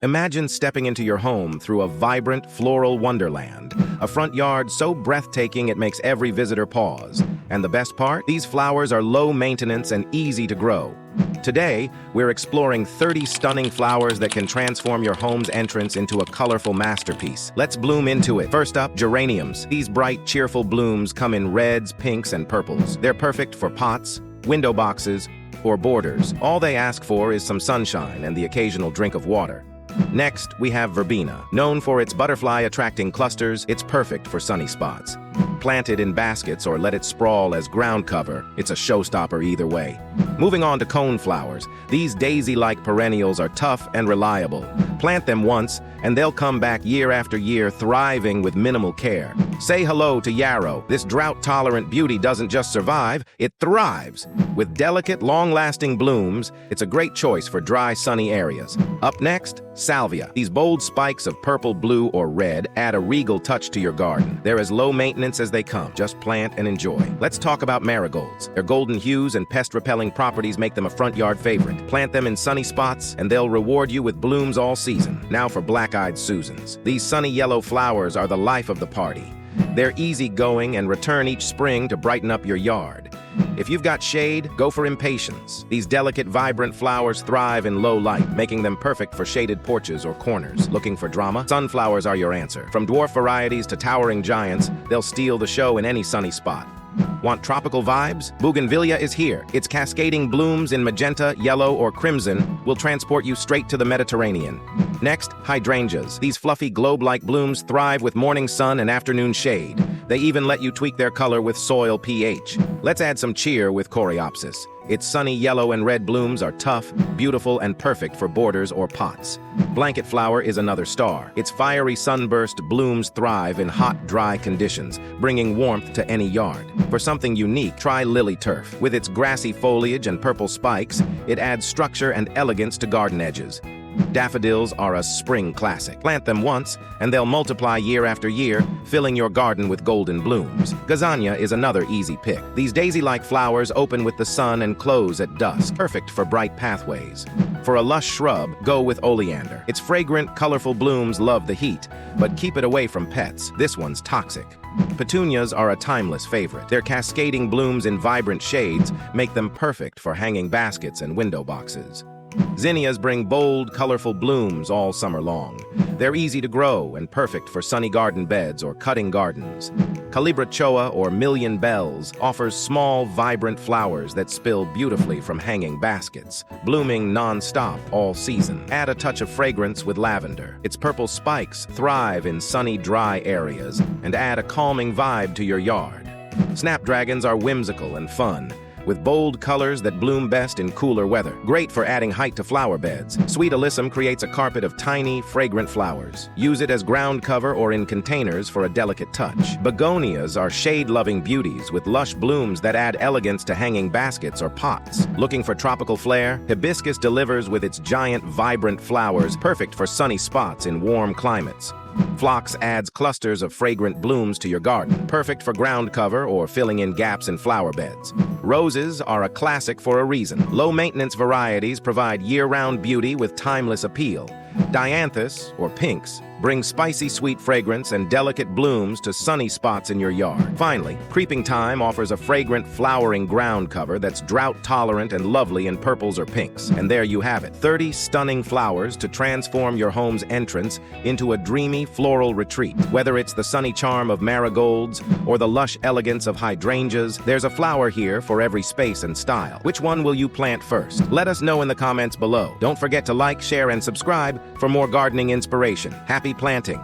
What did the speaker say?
Imagine stepping into your home through a vibrant floral wonderland, a front yard so breathtaking it makes every visitor pause. And the best part? These flowers are low maintenance and easy to grow. Today, we're exploring 30 stunning flowers that can transform your home's entrance into a colorful masterpiece. Let's bloom into it. First up, geraniums. These bright, cheerful blooms come in reds, pinks, and purples. They're perfect for pots, window boxes, or borders. All they ask for is some sunshine and the occasional drink of water. Next, we have Verbena. Known for its butterfly-attracting clusters, it's perfect for sunny spots. Plant it in baskets or let it sprawl as ground cover. It's a showstopper either way. Moving on to coneflowers. These daisy-like perennials are tough and reliable. Plant them once, and they'll come back year after year, thriving with minimal care. Say hello to yarrow. This drought-tolerant beauty doesn't just survive, it thrives. With delicate, long-lasting blooms, it's a great choice for dry, sunny areas. Up next, salvia. These bold spikes of purple, blue, or red add a regal touch to your garden. They're as low maintenance as they come. Just plant and enjoy. Let's talk about marigolds. Their golden hues and pest-repelling properties make them a front yard favorite. Plant them in sunny spots, and they'll reward you with blooms all season. Now for black-eyed Susans. These sunny yellow flowers are the life of the party. They're easygoing and return each spring to brighten up your yard. If you've got shade, go for impatiens. These delicate, vibrant flowers thrive in low light, making them perfect for shaded porches or corners. Looking for drama? Sunflowers are your answer. From dwarf varieties to towering giants, they'll steal the show in any sunny spot. Want tropical vibes? Bougainvillea is here. Its cascading blooms in magenta, yellow, or crimson will transport you straight to the Mediterranean. Next, hydrangeas. These fluffy globe-like blooms thrive with morning sun and afternoon shade. They even let you tweak their color with soil pH. Let's add some cheer with coreopsis. Its sunny yellow and red blooms are tough, beautiful, and perfect for borders or pots. Blanket flower is another star. Its fiery sunburst blooms thrive in hot, dry conditions, bringing warmth to any yard. For something unique, try lily turf. With its grassy foliage and purple spikes, it adds structure and elegance to garden edges. Daffodils are a spring classic. Plant them once, and they'll multiply year after year, filling your garden with golden blooms. Gazania is another easy pick. These daisy-like flowers open with the sun and close at dusk, perfect for bright pathways. For a lush shrub, go with oleander. Its fragrant, colorful blooms love the heat, but keep it away from pets. This one's toxic. Petunias are a timeless favorite. Their cascading blooms in vibrant shades make them perfect for hanging baskets and window boxes. Zinnias bring bold, colorful blooms all summer long. They're easy to grow and perfect for sunny garden beds or cutting gardens. Calibrachoa, or million bells, offers small, vibrant flowers that spill beautifully from hanging baskets, blooming non-stop all season. Add a touch of fragrance with lavender. Its purple spikes thrive in sunny, dry areas and add a calming vibe to your yard. Snapdragons are whimsical and fun, with bold colors that bloom best in cooler weather. Great for adding height to flower beds. Sweet alyssum creates a carpet of tiny, fragrant flowers. Use it as ground cover or in containers for a delicate touch. Begonias are shade-loving beauties with lush blooms that add elegance to hanging baskets or pots. Looking for tropical flair? Hibiscus delivers with its giant, vibrant flowers, perfect for sunny spots in warm climates. Phlox adds clusters of fragrant blooms to your garden, perfect for ground cover or filling in gaps in flower beds. Roses are a classic for a reason. Low-maintenance varieties provide year-round beauty with timeless appeal. Dianthus, or pinks, bring spicy sweet fragrance and delicate blooms to sunny spots in your yard. Finally, creeping thyme offers a fragrant flowering ground cover that's drought-tolerant and lovely in purples or pinks. And there you have it, 30 stunning flowers to transform your home's entrance into a dreamy floral retreat. Whether it's the sunny charm of marigolds or the lush elegance of hydrangeas, there's a flower here for every space and style. Which one will you plant first? Let us know in the comments below. Don't forget to like, share, and subscribe for more gardening inspiration. Happy planting!